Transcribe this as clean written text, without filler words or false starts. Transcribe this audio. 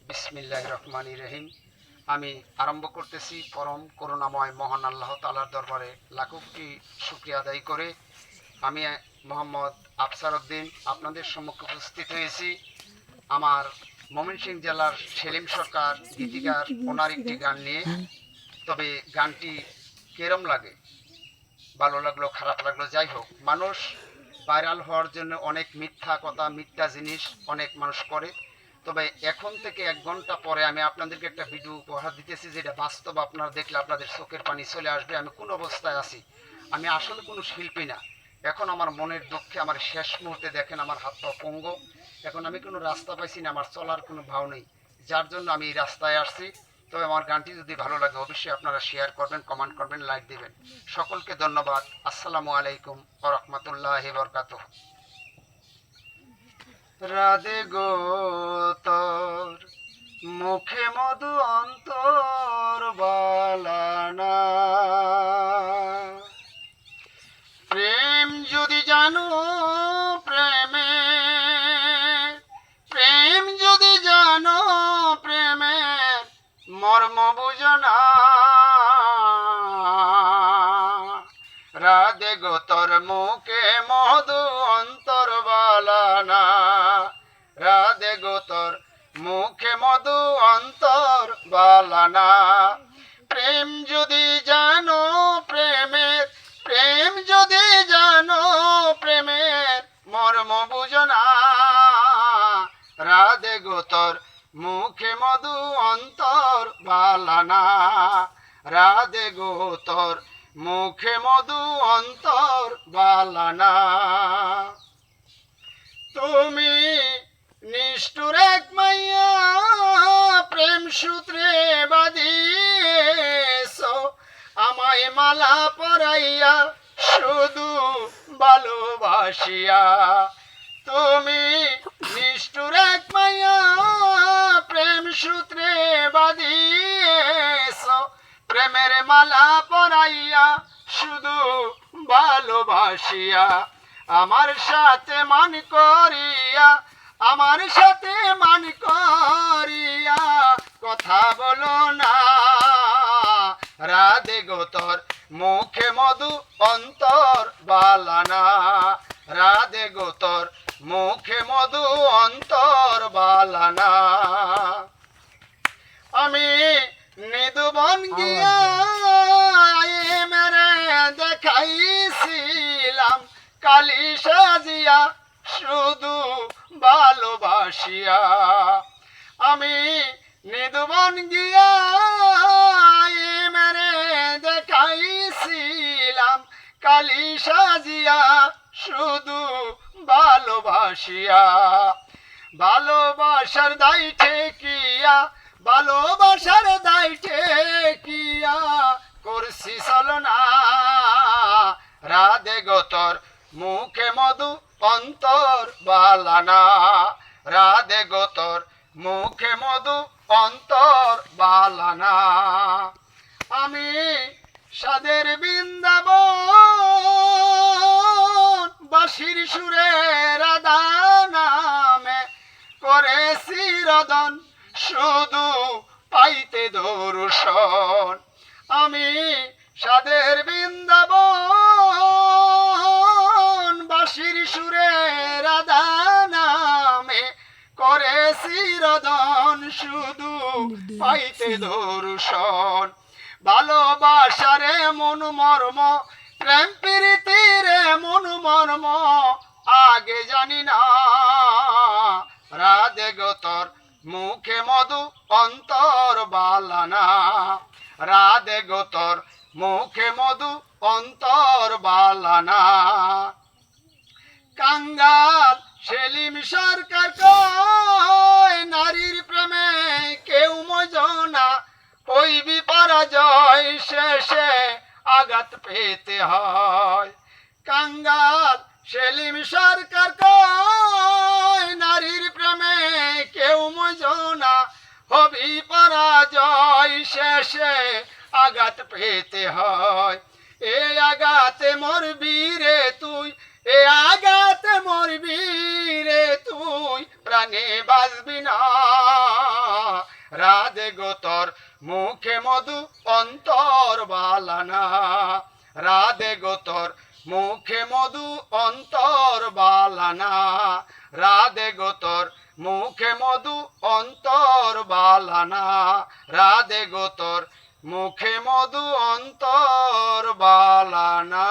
বিসমিল্লাহির রহমানির রহিম। আমি আরম্ভ করতেছি পরম করুণাময় মহান আল্লাহ তাআলার দরবারে লাখো কোটি শুকরিয়া আদায় করে আমি মোহাম্মদ আফসার উদ্দিন আপনাদের সম্মুখে উপস্থিত হয়েছি আমার ময়মনসিংহ জেলার সেলিম সরকার গীতিকার ওনার একটি গান নিয়ে। তবে গানটি কেরম লাগে, ভালো লাগলো খারাপ লাগলো যাই হোক, মানুষ ভাইরাল হওয়ার জন্য অনেক মিথ্যা কথা মিথ্যা জিনিস অনেক মানুষ করে। তবে এখন থেকে 1 ঘন্টা পরে আমি আপনাদেরকে একটা ভিডিও উপহার দিতেছি যেটা বাস্তব, আপনারা দেখলে আপনাদের চোখের পানি চলে আসবে। আমি কোন অবস্থায় আছি, আমি আসলে কোনো শিল্পী না। এখন আমার মনের দুঃখে আমার শেষ মুহূর্তে দেখেন আমার হাত পা পঙ্গু। এখন আমি কোনো রাস্তা পাইছি না, আমার চলার কোনো ভাও নেই, যার জন্য আমি এই রাস্তায় আসছি। তবে আমার গানটি যদি ভালো লাগে অবশ্যই আপনারা শেয়ার করবেন, কমেন্ট করবেন, লাইক দিবেন। সকলকে ধন্যবাদ। আসসালামু আলাইকুম ওয়া রাহমাতুল্লাহি ওয়া বারাকাতুহু। রাধে গো তোর মুখে মধু অন্তর বালানা, প্রেম যদি জানো প্রেমে, প্রেম যদি জানো প্রেমের মর্ম বুঝো না। রাধে গো তোর মুখে মধু অন্তর বালানা, রাধে গো তোর মুখে মধু অন্তর বালানা। প্রেম যদি জানো প্রেমের, প্রেম যদি জানো প্রেমের মর্ম বুঝো না। রাধে গো তোর মুখে মধু অন্তর বালানা, রাধে গো তোর মুখে মধু অন্তর বালানা। তুমি নিষ্ঠুর এক মাইয়া প্রেম সূত্রে বাঁধিয়েছো আমায় মালা পরাইয়া শুধু ভালোবাসিয়া। তুমি নিষ্ঠুর এক মাইয়া প্রেম সূত্রে বাঁধিয়েছো প্রেমের মালা পরাইয়া শুধু ভালোবাসিয়া। আমার সাথে মান করিয়া, আমার সাথে মান করিয়া কথা বলো না। রাধে গো তোর মুখে মধু অন্তর বালানা, রাধে গো তোর মুখে মধু অন্তর বালানা। আমি নিদুবন গিয়া মেরে দেখাইছিলাম কালি সাজিয়া শুধু ভালোবাসিয়া। আমি নিদুবন গিয়া মেরে দেখাইছিলাম কালি সাজিয়া শুধু ভালোবাসিয়া। ভালোবাসার দায় ঠেকিয়া, ভালোবাসার দায় ঠেকিয়া করছি চলনা। রাধে গো তোর মুখে মধু অন্তর বালানা, রাধে গো তোর মুখে মধু অন্তর বালানা। আমি সাদের বৃন্দাবন বাঁশির সুরে রাধা নামে করেছি রদন শুধু পাইতে দর্শন। আমি সাদের বৃন্দাবন বাঁশির সুরে রাধা নামে করেছি রদন শুধু পাইতে দর্শন। ভালোবাসারে মন মর্ম, প্রেম প্রীতিরে মন মর্ম আগে জানি না। রাধে গো তোর মুখে মধু অন্তর বালানা, রাধে গো তোর মুখে মধু অন্তর বালানা। কাঙ্গাল সেলিম সরকার কয় নারীর প্রেমে কেউ মজনা, হইবি পরাজয় শেষে আঘাত পেতে হয়। কাঙ্গাল সেলিম সরকার কয় নারীর প্রেমে কেউ মজনা, হবি পরাজয় শেষে আঘাত পেতে হয়। এ আঘাতে মরবি রে তুই, এ আঘাতে মরবি রে তুই। প্রাণে বাঁচবি না। রাধে গো তোর মুখে মধু অন্তর বালানা, রাধে গো তোর মুখে মধু অন্তর বালানা, রাধে গো তোর মুখে মধু অন্তর বালানা, রাধে গো তোর মুখে মধু অন্তর বালানা।